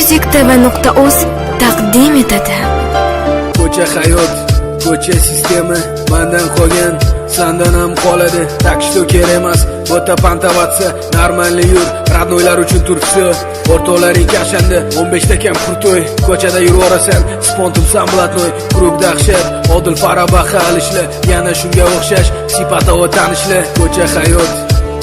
musiktv.uz taqdim etadi. Ko'cha hayot, ko'cha sistema mendan qolgan, sendan ham qoladi. Так что kerak emas, bo'ta pantavatsa, normalni yur, radnoylar uchun turibsi. O'rtoqlaring kashanda, 15 da kam kurtoy. Ko'chada yurasan, spontum samlatnoy, krug dahshat, odil farabaha alishla, yana shunga o'xshash, sifata va tanishla. Ko'cha hayot,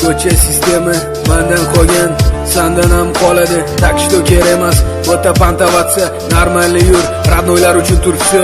ko'cha sistema mendan qolgan, sendan ham qoladi. Так что kerak emas, bo'ta pantavatsa, normalni yur, radnoylar uchun turibsi.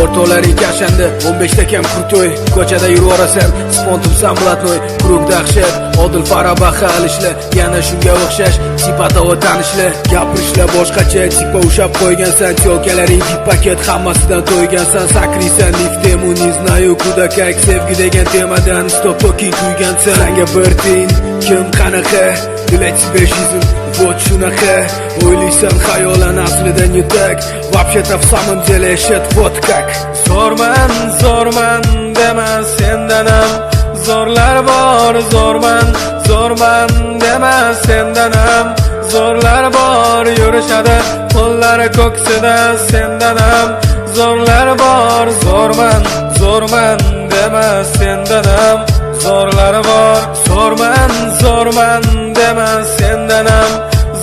O'rtoqlaring kashanda, 15 da kam kurtoy. Ko'chada yurasan, spontum samlatnoy, krug dahshat, odil farabaha alishla, yana shunga o'xshash, sifata va tanishla. Gapirishlar boshqacha, tipa ushab qo'ygansan, tyo'kalaring bir paket, hammasidan to'ygansan. Sakriysan, niftemu не знаю куда как, sevgi degan temadan stop toki kuygansan. Senga bir tiyin, kim qanaqa, для тебя жизнь вот shunaqa. O'ylaysan xayolan aslida не так, вообще-то в самом деле shit вот как. Zo'rman dema sendan ham zo'rlar bor. Zo'rman dema sendan ham zo'rlar bor. Yurishadi qo'llari ko'ksida sendan ham zo'rlar bor. Zo'rman dema sendan ham zo'rlar bor. Zo'rman dema sendan ham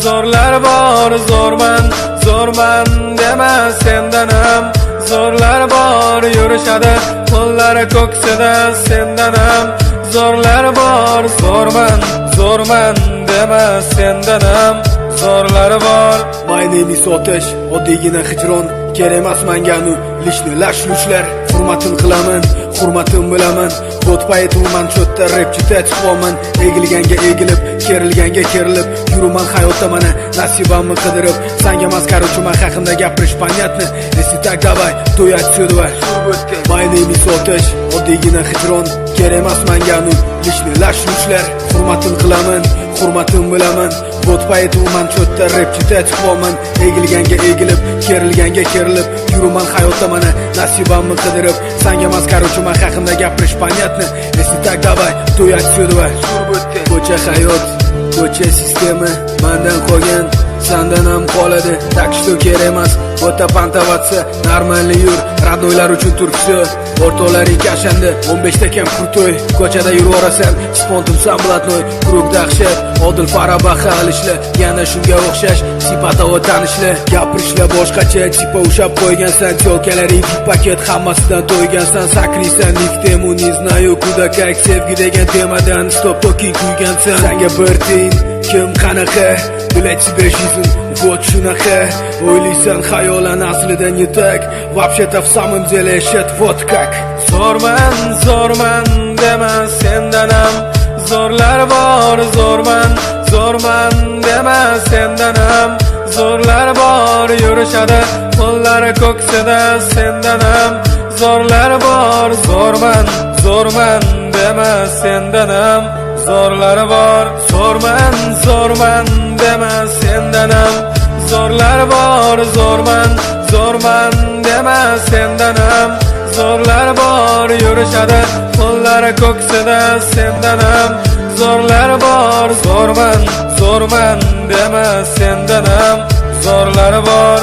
zo'rlar bor. Zo'rman dema sendan ham zo'rlar bor. Yurishadi qo'llari ko'ksida sendan ham zo'rlar bor. Zo'rman dema sendan ham zo'rlar bor. My name is Otash, oddiygina hijron, kerak emas menga anu lishni lash-lushlar. Hurmatim qilaman, hurmatim bilaman. Вот поэтому man cho'tda rap juda chiqaman. Egilganga egilib, kerilganga kerilib, yuraman hayotda mana nasibamni qidirib. Senga emas, короче, men haqimda gapirish понятно. Если так давай, to'y отсюда. My name is Otash, oddiygina hijron, kerak emas menga anu lishni lash-lushlar. Hurmatim qilaman, hurmatim bilaman. Вот поэтому man cho'tda rap juda chiqaman. Egilganga egilib, kerilganga kerilib, yuraman hayotda mana nasibamni qidirib. Senga emas, короче, men haqimda gapirish понятно. Если так давай, to'y отсюда. Ko'cha hayot, ko'cha sistema mendan qolgan, sendan ham qoladi. Так что kerak emas, bo'ta pantavatsa, normalni yur, radnoylar uchun turibsi. O'rtoqlaring kashanda, 15 da kam kurtoy. Ko'chada yurasan, spontum samlatnoy, krug dahshat, odil farabaha alishla, yana shunga o'xshash, sifata va tanishla. Gapirishlar boshqacha, tipa ushab qo'ygansan, tyo'kalaring bir paket, hammasidan to'ygansan. Sakriysan, niftemu не знаю куда как, sevgi degan temadan stop toki kuygansan. Senga bir tiyin, kim qanaqa, для тебя жизнь вот shunaqa. O'ylaysan xayolan aslida не так, вообще-то в самом деле shit вот как. Zo'rman dema sendan ham zo'rlar bor. Zo'rman dema sendan ham zo'rlar bor. Yurishadi qo'llari ko'ksida sendan ham zo'rlar bor. Zo'rman dema sendan ham zo'rlar bor. Zo'rman dema sendan ham zo'rlar bor. Zo'rman dema sendan ham zo'rlar bor. Yurishadi qo'llari ko'ksida sendan ham zo'rlar bor. Zo'rman dema sendan ham zo'rlar bor.